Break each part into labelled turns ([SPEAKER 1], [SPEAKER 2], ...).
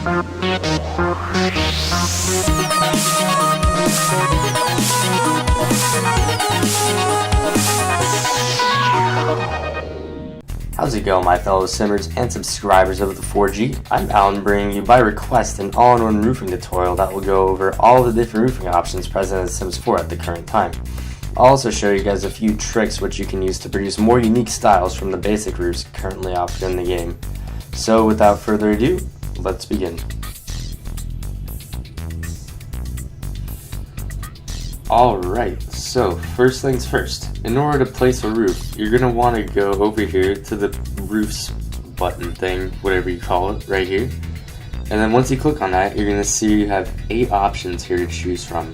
[SPEAKER 1] How's it going, my fellow simmers and subscribers of the 4G? I'm Alan, bringing you by request an all-in-one roofing tutorial that will go over all the different roofing options present in Sims 4 at the current time. I'll also show you guys a few tricks which you can use to produce more unique styles from the basic roofs currently offered in the game. So without further ado, let's begin. Alright, so first things first. In order to place a roof, you're going to want to go over here to the roofs button thing, whatever you call it, right here. And then once you click on that, you're going to see you have 8 options here to choose from.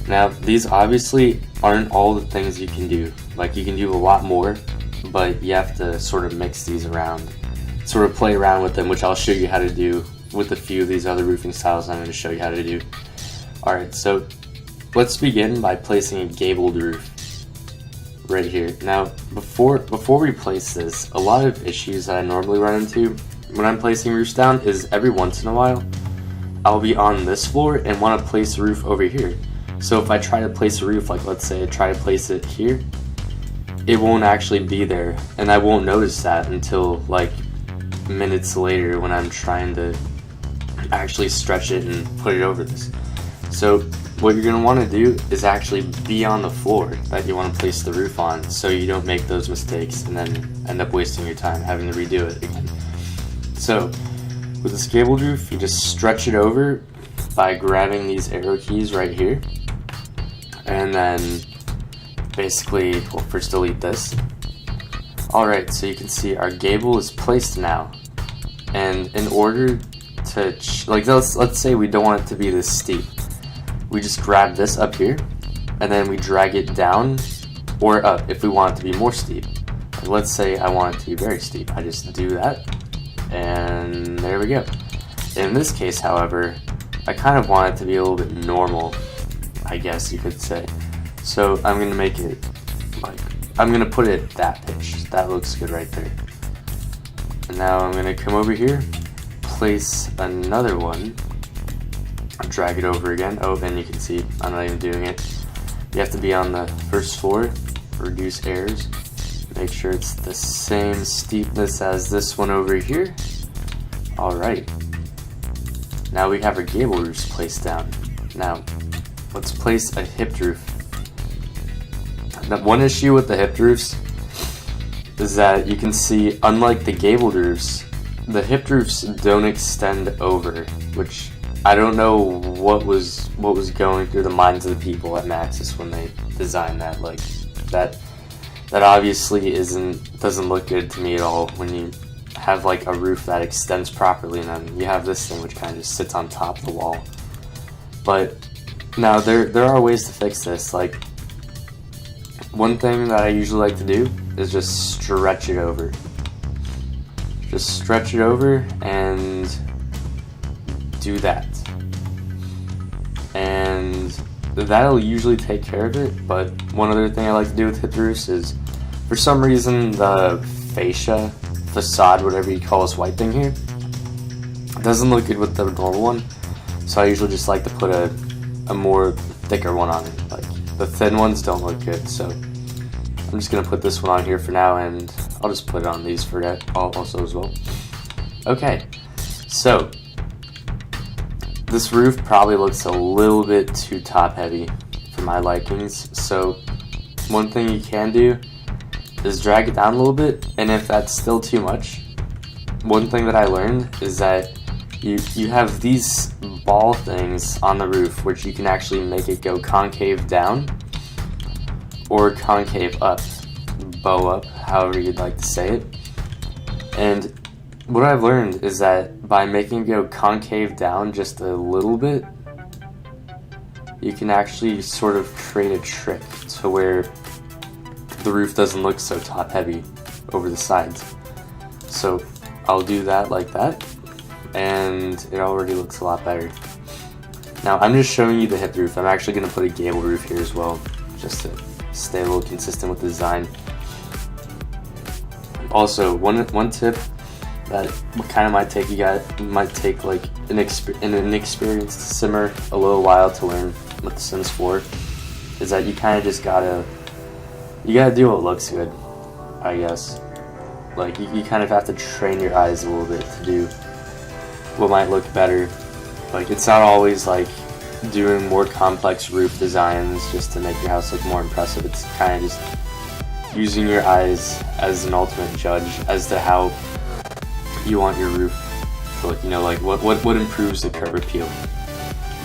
[SPEAKER 1] Now, these obviously aren't all the things you can do. Like, you can do a lot more, but you have to sort of mix these around. Sort of play around with them, which I'll show you how to do with a few of these other roofing styles I'm going to show you how to do. Alright, so let's begin by placing a gabled roof right here. Now, before we place this, a lot of issues that I normally run into when I'm placing roofs down is every once in a while I'll be on this floor and want to place a roof over here. So if I try to place a roof, like let's say I try to place it here, it won't actually be there, and I won't notice that until like minutes later when I'm trying to actually stretch it and put it over this. So what you're going to want to do is actually be on the floor that you want to place the roof on, so you don't make those mistakes and then end up wasting your time having to redo it again. So with this gabled roof, you just stretch it over by grabbing these arrow keys right here, and then basically we'll first delete this. Alright, so you can see our gable is placed now, and in order to let's say we don't want it to be this steep. We just grab this up here, and then we drag it down or up if we want it to be more steep. Like let's say I want it to be very steep. I just do that, and there we go. In this case, however, I kind of want it to be a little bit normal, I guess you could say. So I'm going to make it like, I'm going to put it that pitch. That looks good right there. And now I'm going to come over here, place another one, drag it over again. Oh, and you can see I'm not even doing it. You have to be on the first floor, reduce errors, make sure it's the same steepness as this one over here. Alright, now we have our gable roofs placed down. Now let's place a hipped roof. Now, one issue with the hipped roofs is that you can see, unlike the gabled roofs, the hipped roofs don't extend over, which I don't know what was going through the minds of the people at Maxis when they designed that. Like that obviously doesn't look good to me at all when you have like a roof that extends properly and then you have this thing which kind of just sits on top of the wall. But now there are ways to fix this. Like, one thing that I usually like to do is just stretch it over. Just stretch it over and do that, and that'll usually take care of it. But one other thing I like to do with hipped roofs is, for some reason, the fascia, facade, whatever you call this white thing here, doesn't look good with the normal one. So I usually just like to put a more thicker one on it. Like, the thin ones don't look good, so I'm just gonna put this one on here for now, and I'll just put it on these for that also as well. Okay, so this roof probably looks a little bit too top heavy for my likings, so one thing you can do is drag it down a little bit, and if that's still too much, one thing that I learned is that you have these ball things on the roof which you can actually make it go concave down or concave up, bow up, however you'd like to say it. And what I've learned is that by making it go concave down just a little bit, you can actually sort of create a trick to where the roof doesn't look so top heavy over the sides. So I'll do that like that, and it already looks a lot better. Now I'm just showing you the hipped roof. I'm actually going to put a gable roof here as well, just to stay a little consistent with the design. Also, one tip that kind of might take like an inexperienced simmer a little while to learn what the Sims 4 is that you kind of just gotta do what looks good, I guess. Like you kind of have to train your eyes a little bit to do what might look better. Like it's not always like doing more complex roof designs just to make your house look more impressive. It's kind of just using your eyes as an ultimate judge as to how you want your roof to look, you know, like what improves the curb appeal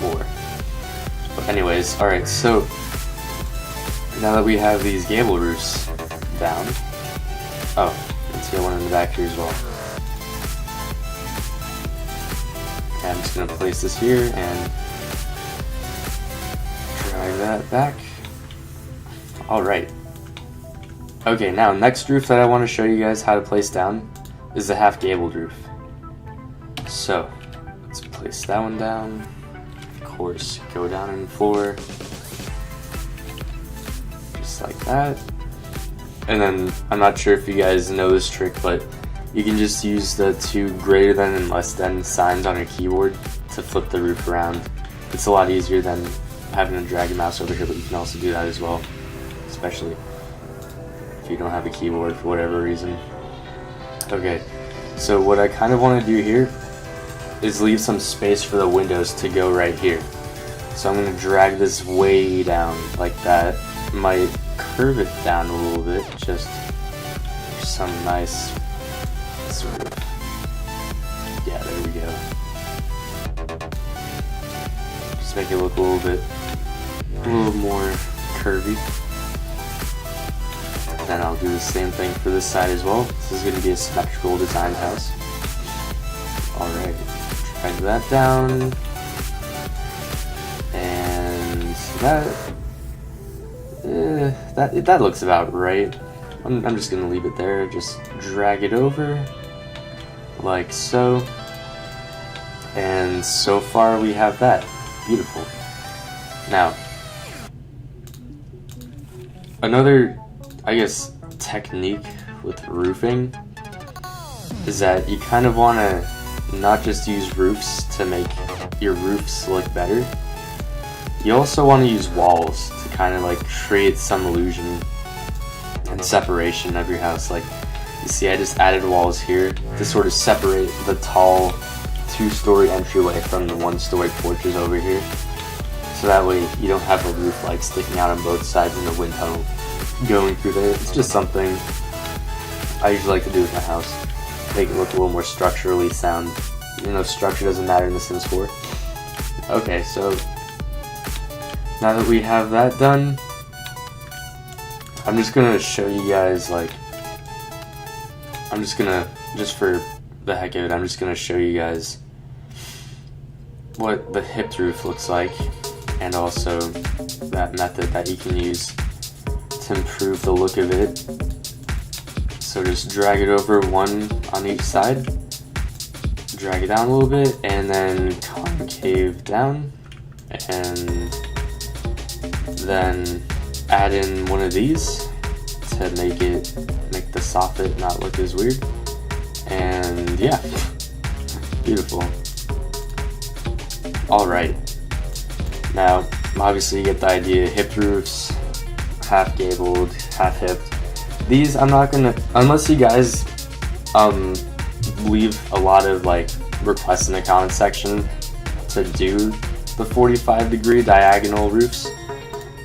[SPEAKER 1] more. But anyways, alright, so now that we have these gable roofs down, let's get one in the back here as well. Okay, I'm just going to place this here and drag that back. Alright. Okay, now next roof that I want to show you guys how to place down is the half gabled roof. So, let's place that one down. Of course, go down in the floor. Just like that. And then, I'm not sure if you guys know this trick, but you can just use the two greater than and less than signs on your keyboard to flip the roof around. It's a lot easier than having to drag your mouse over here, but you can also do that as well, especially if you don't have a keyboard for whatever reason. Okay, so what I kind of want to do here is leave some space for the windows to go right here. So I'm going to drag this way down like that. Might curve it down a little bit just for some nice sort of, yeah, there we go. Just make it look a little more curvy. Then I'll do the same thing for this side as well. This is going to be a symmetrical designed house. Alright, drag that down. And that looks about right. I'm just going to leave it there. Just drag it over like so. And so far we have that. Beautiful. Now, another, I guess, technique with roofing is that you kind of want to not just use roofs to make your roofs look better. You also want to use walls to kind of like create some illusion and separation of your house. Like you see, I just added walls here to sort of separate the tall two-story entryway from the one-story porches over here. So that way you don't have a roof like sticking out on both sides and the wind tunnel going through there. It's just something I usually like to do with my house. Make it look a little more structurally sound, even though structure doesn't matter in The Sims 4. Okay, so now that we have that done, I'm just gonna show you guys, like, just for the heck of it, I'm just gonna show you guys what the hipped roof looks like, and also that method that you can use to improve the look of it. So just drag it over one on each side, drag it down a little bit, and then concave down, and then add in one of these to make the soffit not look as weird. And yeah, beautiful. Alright, now obviously you get the idea. Hipped roofs, half gabled, half hipped. These I'm not gonna, unless you guys leave a lot of like requests in the comment section to do the 45-degree diagonal roofs,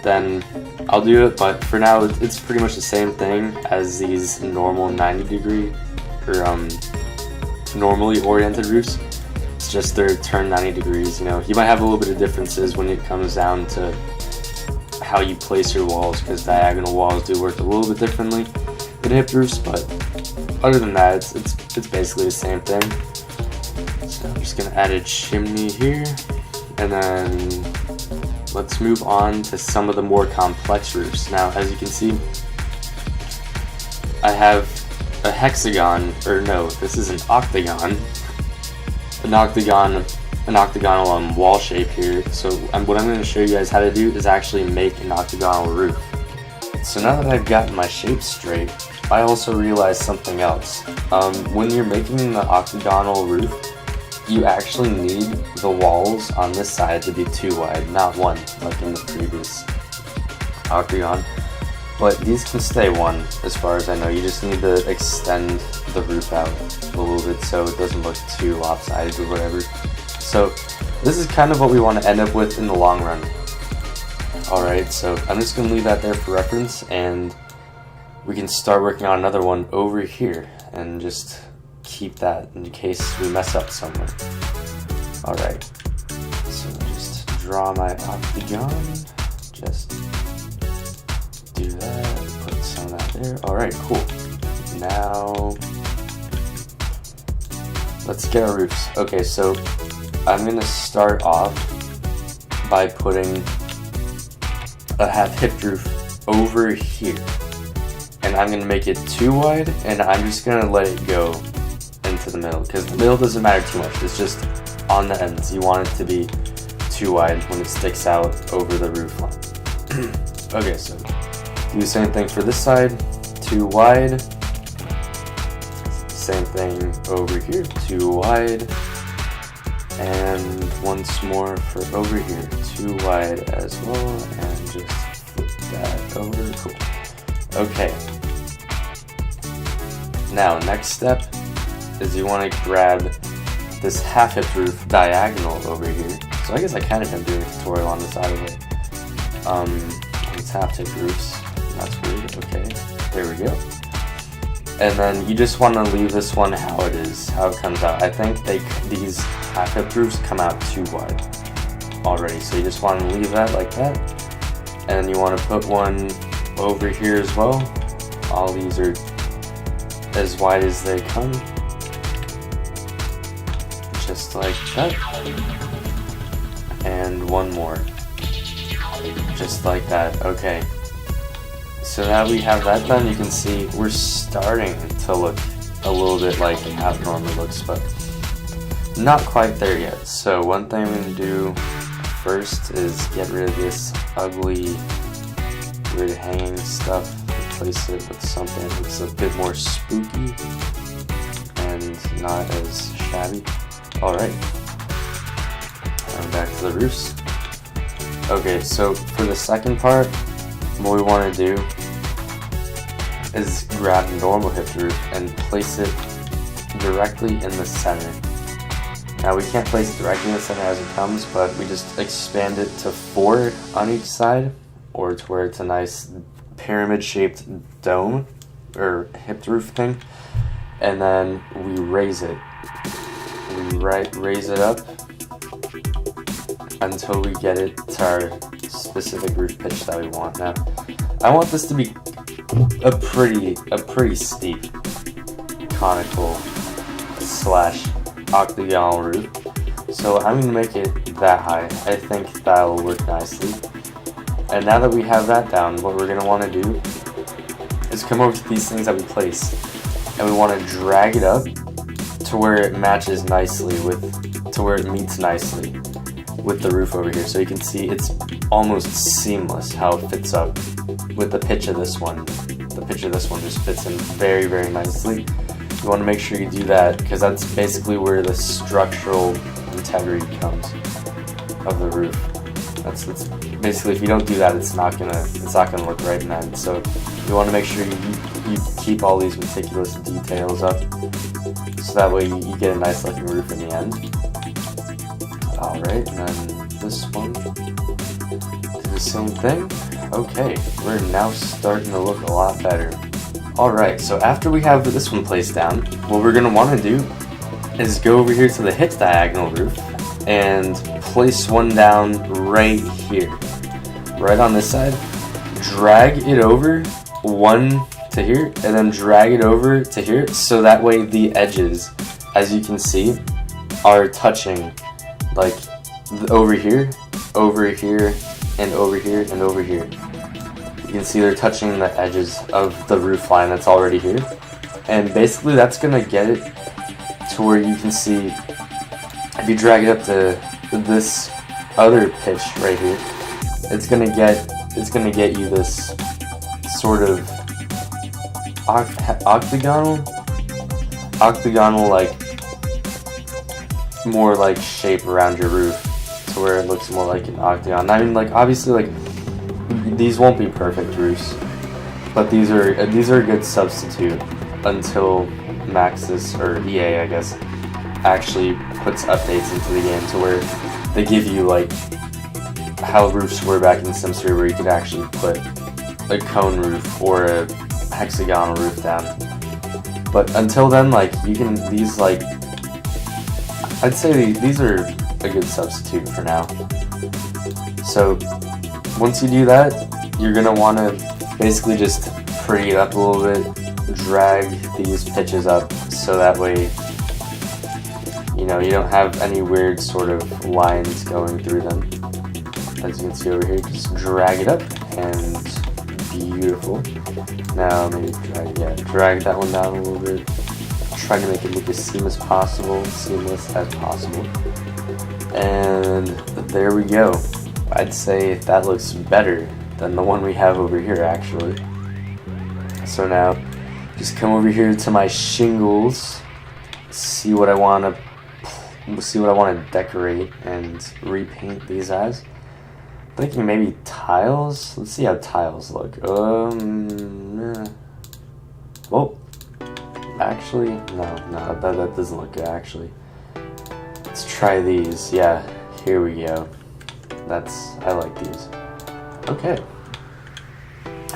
[SPEAKER 1] then I'll do it. But for now, it's pretty much the same thing as these normal 90-degree or normally oriented roofs. It's just they're turned 90 degrees. You know, you might have a little bit of differences when it comes down to how you place your walls, because diagonal walls do work a little bit differently than hipped roofs. But other than that, it's basically the same thing. So I'm just gonna add a chimney here, and then let's move on to some of the more complex roofs. Now, as you can see, I have a hexagon, or no, this is an octagon. An octagonal wall shape here. So what I'm going to show you guys how to do is actually make an octagonal roof. So now that I've gotten my shape straight, I also realized something else. When you're making the octagonal roof, you actually need the walls on this side to be 2 wide, not 1 like in the previous octagon. But these can stay 1 as far as I know. You just need to extend the roof out a little bit so it doesn't look too lopsided or whatever. So this is kind of what we want to end up with in the long run. Alright, so I'm just going to leave that there for reference, and we can start working on another one over here and just keep that in case we mess up somewhere. Alright, so just draw my octagon, just do that, put some of that there. Alright, cool. Now, let's get our roofs. Okay, so I'm going to start off by putting a half-hip roof over here. And I'm going to make it 2 wide, and I'm just going to let it go into the middle, because the middle doesn't matter too much. It's just on the ends. You want it to be 2 wide when it sticks out over the roof line. Okay, so do the same thing for this side, 2 wide. Same thing over here, 2 wide. And once more for over here, 2 wide as well, and just flip that over. Cool. Okay. Now, next step is you want to grab this half-hip roof diagonal over here. So I guess I kind of am doing a tutorial on the side of it. It's half-hip roofs. That's weird. Okay, there we go. And then you just want to leave this one how it is, how it comes out. I think these half-hip roofs come out 2 wide already, so you just want to leave that like that. And you want to put one over here as well. All these are as wide as they come, just like that. And one more, just like that. Okay. So now we have that done, you can see we're starting to look a little bit like how it normally looks, but not quite there yet. So one thing I'm going to do first is get rid of this ugly, weird hanging stuff, replace it with something that's a bit more spooky and not as shabby. Alright, and back to the roofs. Okay, so for the second part, what we want to do is grab a normal hip roof and place it directly in the center. Now we can't place it directly in the center as it comes, but we just expand it to 4 on each side, or to where it's a nice pyramid shaped dome or hip roof thing, and then we raise it. We raise it up until we get it to our specific roof pitch that we want. Now, I want this to be a pretty steep conical / octagonal roof. So I'm gonna make it that high. I think that'll work nicely. And now that we have that down, what we're gonna want to do is come over to these things that we place, and we want to drag it up to where it matches nicely to where it meets nicely with the roof over here. So you can see it's almost seamless how it fits up with the pitch of this one. The pitch of this one just fits in very, very nicely. You want to make sure you do that, because that's basically where the structural integrity comes of the roof. That's basically, if you don't do that, it's not gonna look right in the end. So you want to make sure you keep all these meticulous details up, so that way you get a nice looking roof in the end. Alright, and then this one, do the same thing. Okay, we're now starting to look a lot better. Alright, so after we have this one placed down, what we're going to want to do is go over here to the hip diagonal roof and place one down right here, right on this side. Drag it over one to here, and then drag it over to here, so that way the edges, as you can see, are touching, like over here, over here, and over here, and over here. You can see they're touching the edges of the roof line that's already here. And basically that's gonna get it to where you can see, if you drag it up to this other pitch right here, it's gonna get you this sort of octagonal like more like shape around your roof to where it looks more like an octagon. I mean, like obviously like these won't be perfect roofs, but these are a good substitute until Maxis or EA, I guess, actually puts updates into the game to where they give you like how roofs were back in Sims 3, where you could actually put a cone roof or a hexagonal roof down. But until then, like you can, these like, I'd say these are a good substitute for now. So once you do that, you're gonna want to basically just pretty it up a little bit, drag these pitches up so that way, you know, you don't have any weird sort of lines going through them. As you can see over here, just drag it up and beautiful. Now maybe drag that one down a little bit. Try to make it look as seamless as possible. And there we go. I'd say that looks better than the one we have over here actually. So now just come over here to my shingles, see what I want to decorate and repaint these as. Thinking maybe tiles. Let's see how tiles look. Well, actually, no, that doesn't look good. Actually, let's try these. Yeah, here we go. I like these. Okay.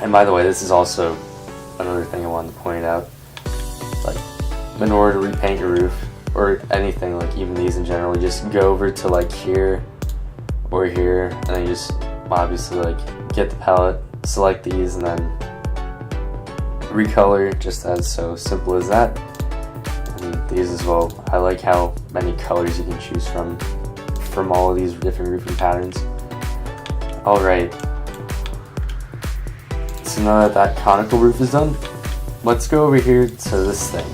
[SPEAKER 1] And by the way, this is also another thing I wanted to point out. Like, in order to repaint your roof or anything, like even these in general, you just go over to like here or here, and then you just obviously like get the palette, select these, and then recolor, just as so simple as that. And these as well. I like how many colors you can choose from all of these different roofing patterns. Alright, so now that conical roof is done, let's go over here to this thing.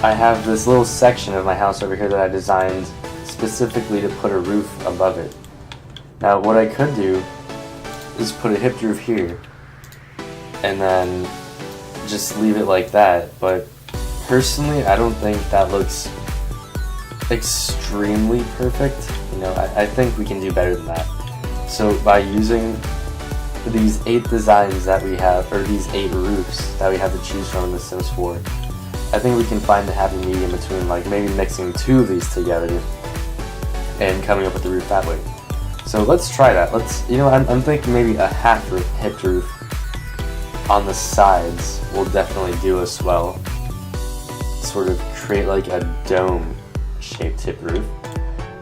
[SPEAKER 1] I have this little section of my house over here that I designed specifically to put a roof above it. Now what I could do is put a hipped roof here and then just leave it like that, but personally I don't think that looks extremely perfect. You know, I think we can do better than that. So by using these 8 designs that we have, or these 8 roofs that we have to choose from in The Sims 4, I think we can find a happy medium between like maybe mixing 2 of these together and coming up with the roof that way. So let's try that. I'm thinking maybe a half hipped roof on the sides will definitely do us well. Sort of create like a dome shaped hipped roof.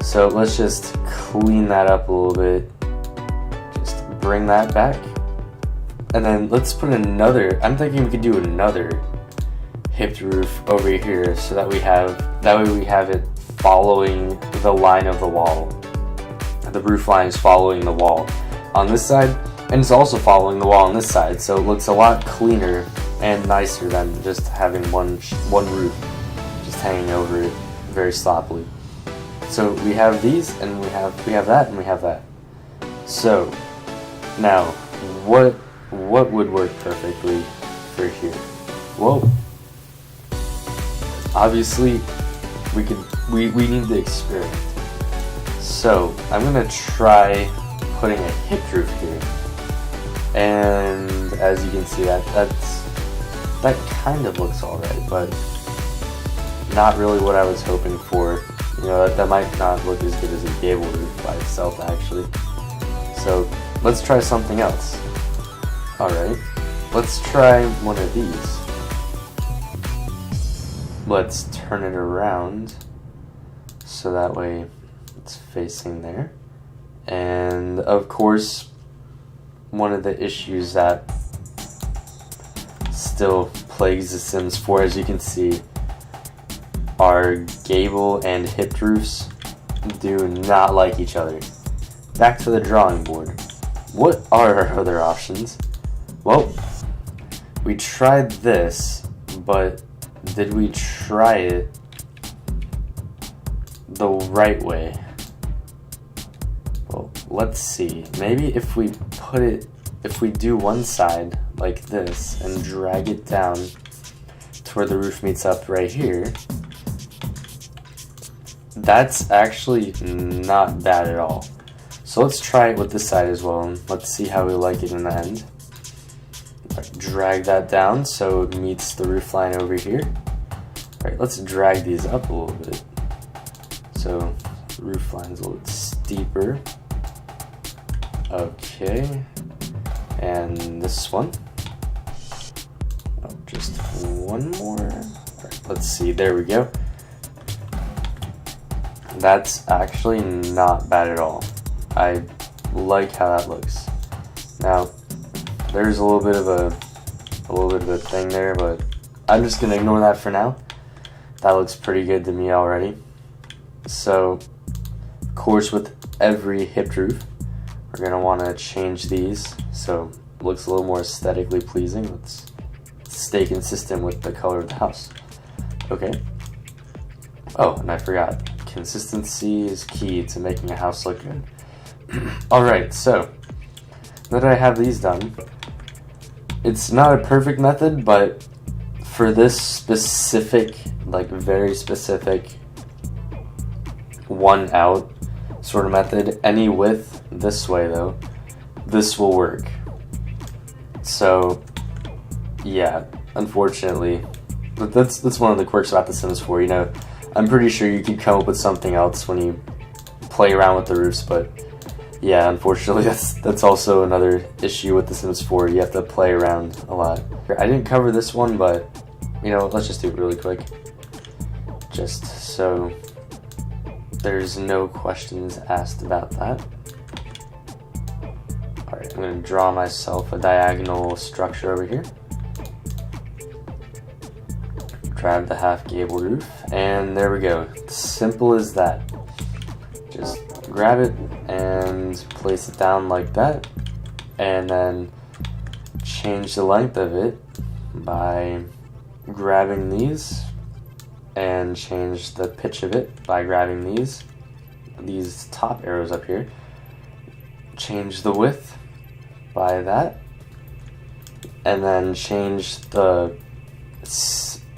[SPEAKER 1] So let's just clean that up a little bit. Just bring that back. And then let's put another, I'm thinking we could do another hipped roof over here so that way we have it following the line of the wall. The roof line is following the wall on this side, and it's also following the wall on this side, so it looks a lot cleaner and nicer than just having one roof just hanging over it very sloppily. So we have these, and we have that, and we have that. So now what would work perfectly for here? Well, obviously we need to experiment. So I'm gonna try putting a hipped roof here, and as you can see, that kind of looks alright, but not really what I was hoping for. You know, that might not look as good as a gable roof by itself actually. So let's try something else. Alright, let's try one of these. Let's turn it around so that way it's facing there. And of course, one of the issues that still plagues The Sims 4, as you can see, are gable and hipped roofs do not like each other. Back to the drawing board. What are our other options? Well, we tried this, but did we try it the right way? Well, let's see. Maybe if we do one side like this and drag it down to where the roof meets up right here, that's actually not bad at all. So let's try it with this side as well, and let's see how we like it in the end. Drag that down so it meets the roof line over here. Alright, let's drag these up a little bit. So the roof line's a little bit steeper. Okay. And this one. Oh, just one more. Alright, let's see. There we go. That's actually not bad at all. I like how that looks. Now, there's a little bit of a thing there, but I'm just gonna ignore that for now. That looks pretty good to me already. So, of course, with every hipped roof, we're gonna want to change these so it looks a little more aesthetically pleasing. Let's stay consistent with the color of the house. Okay. Oh, and I forgot. Consistency is key to making a house look good. Alright, so now that I have these done, it's not a perfect method, but for this specific, like very specific one out sort of method, any width this way though, this will work. So yeah, unfortunately, but that's one of the quirks about The Sims 4, you know. I'm pretty sure you could come up with something else when you play around with the roofs, but yeah, unfortunately that's also another issue with The Sims 4. You have to play around a lot. I didn't cover this one, but you know, let's just do it really quick. Just so there's no questions asked about that. Alright, I'm going to draw myself a diagonal structure over here. Grab the half gable roof, and there we go. Simple as that. Just grab it and place it down like that, and then change the length of it by grabbing these, and change the pitch of it by grabbing these top arrows up here. Change the width by that, and then change the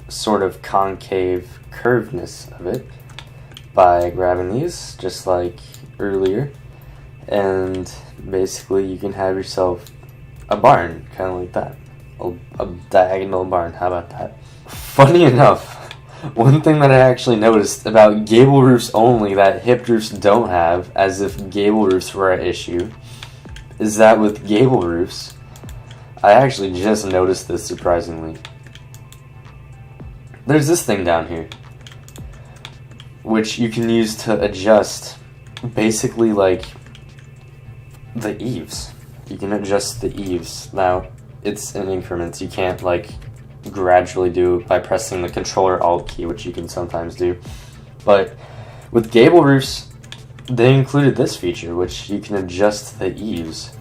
[SPEAKER 1] sort of concave curvedness of it by grabbing these, just like earlier, and basically you can have yourself a barn, kind of like that. A diagonal barn, how about that? Funny enough, one thing that I actually noticed about gable roofs only that hipped roofs don't have, as if gable roofs were an issue, is that with gable roofs, I actually just noticed this surprisingly. There's this thing down here, which you can use to adjust basically like the eaves. You can adjust the eaves. Now, it's in increments. You can't like gradually do it by pressing the Control or Alt key, which you can sometimes do. But with gable roofs, they included this feature, which you can adjust the eaves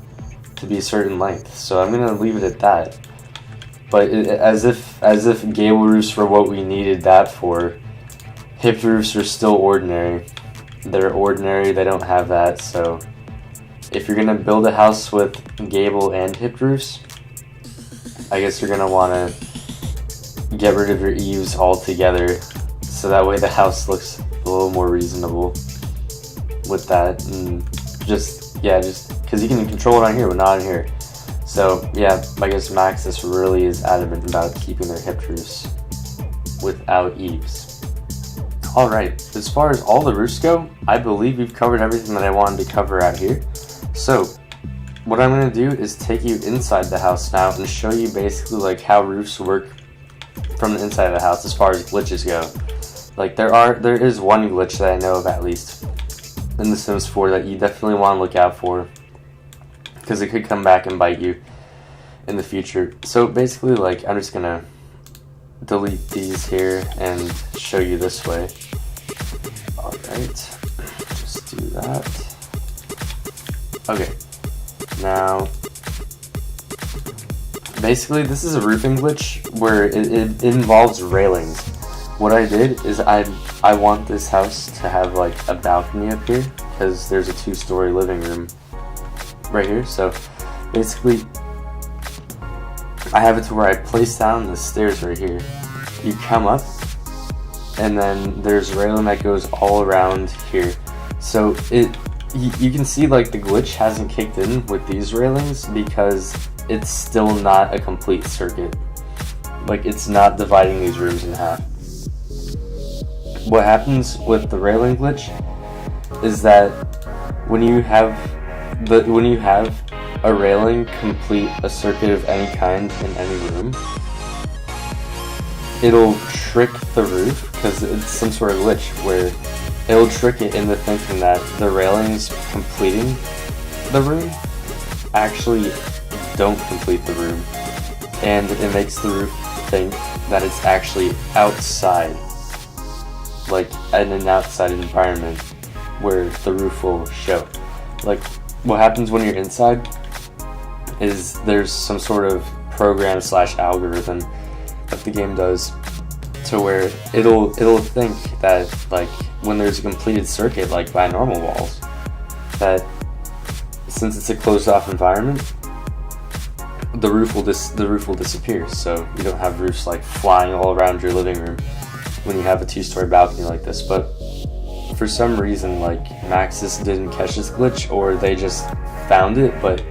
[SPEAKER 1] to be a certain length. So I'm gonna leave it at that. But as if gable roofs were what we needed that for, hipped roofs are still ordinary. They're ordinary, they don't have that, so if you're gonna build a house with gable and hipped roofs, I guess you're gonna wanna get rid of your eaves altogether, so that way the house looks a little more reasonable with that, and just because you can control it on here, but not on here. So yeah, I guess Maxis really is adamant about keeping their hipped roofs without eaves. Alright, as far as all the roofs go, I believe we've covered everything that I wanted to cover out here. So what I'm going to do is take you inside the house now and show you basically like how roofs work from the inside of the house as far as glitches go. Like there is one glitch that I know of at least in The Sims 4 that you definitely want to look out for, because it could come back and bite you in the future. So basically, like, I'm just gonna delete these here and show you this way. Alright, just do that. Okay, now basically this is a roofing glitch where it involves railings. What I did is I want this house to have like a balcony up here, because there's a 2-story living room right here. So basically I have it to where I place down the stairs right here, you come up, and then there's railing that goes all around here. So you can see like the glitch hasn't kicked in with these railings because it's still not a complete circuit. Like, it's not dividing these rooms in half. What happens with the railing glitch is that when you have a railing complete a circuit of any kind in any room, it'll trick the roof, because it's some sort of glitch where it'll trick it into thinking that the railings completing the room actually don't complete the room, and it makes the roof think that it's actually outside, like in an outside environment where the roof will show. Like, what happens when you're inside is there's some sort of program / algorithm that the game does to where it'll think that, like, when there's a completed circuit, like by normal walls, that since it's a closed off environment, the roof will disappear. So you don't have roofs like flying all around your living room when you have a 2-story balcony like this. But for some reason, like, Maxis didn't catch this glitch, or they just found it, but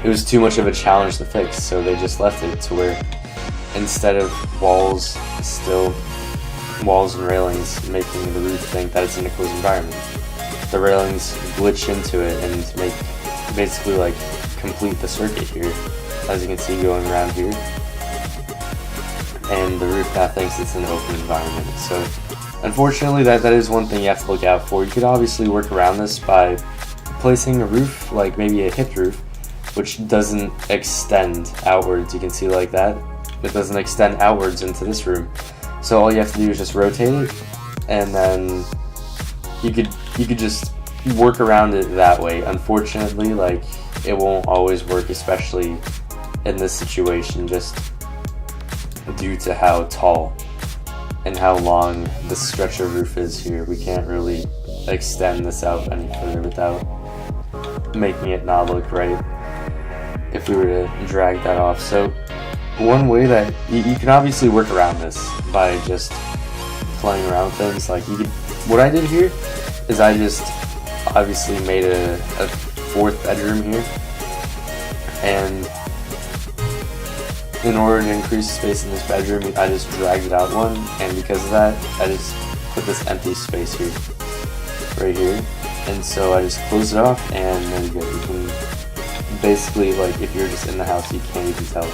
[SPEAKER 1] it was too much of a challenge to fix, so they just left it to where instead of walls and railings making the roof think that it's in a closed environment, the railings glitch into it and make basically like complete the circuit here, as you can see going around here, and the roof now thinks it's an open environment. So unfortunately that is one thing you have to look out for. You could obviously work around this by placing a roof, like maybe a hipped roof, which doesn't extend outwards. You can see like that, it doesn't extend outwards into this room. So all you have to do is just rotate it, and then you could just work around it that way. Unfortunately, like, it won't always work, especially in this situation, just due to how tall and how long the stretch of roof is here. We can't really extend this out any further without making it not look right if we were to drag that off. So one way that you can obviously work around this by just playing around with things. Like, what I did here is I just obviously made a 4th bedroom here, and in order to increase space in this bedroom, I just dragged it out one, and because of that, I just put this empty space here, right here, and so I just close it off, and there you go. You can basically, like, if you're just in the house, you can't even tell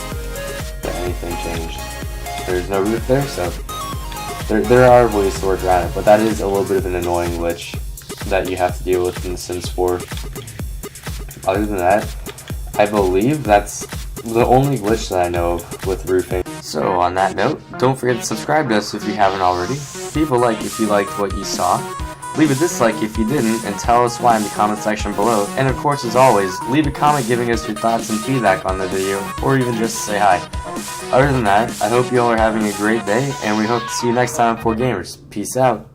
[SPEAKER 1] that anything changed. There's no roof there, so there are ways to work around it, but that is a little bit of an annoying glitch that you have to deal with in The Sims 4. Other than that, I believe that's the only glitch that I know of with roofing. So on that note, don't forget to subscribe to us if you haven't already. Leave a like if you liked what you saw. Leave a dislike if you didn't, and tell us why in the comment section below. And of course, as always, leave a comment giving us your thoughts and feedback on the video, or even just say hi. Other than that, I hope you all are having a great day, and we hope to see you next time on 4Gamers. Peace out.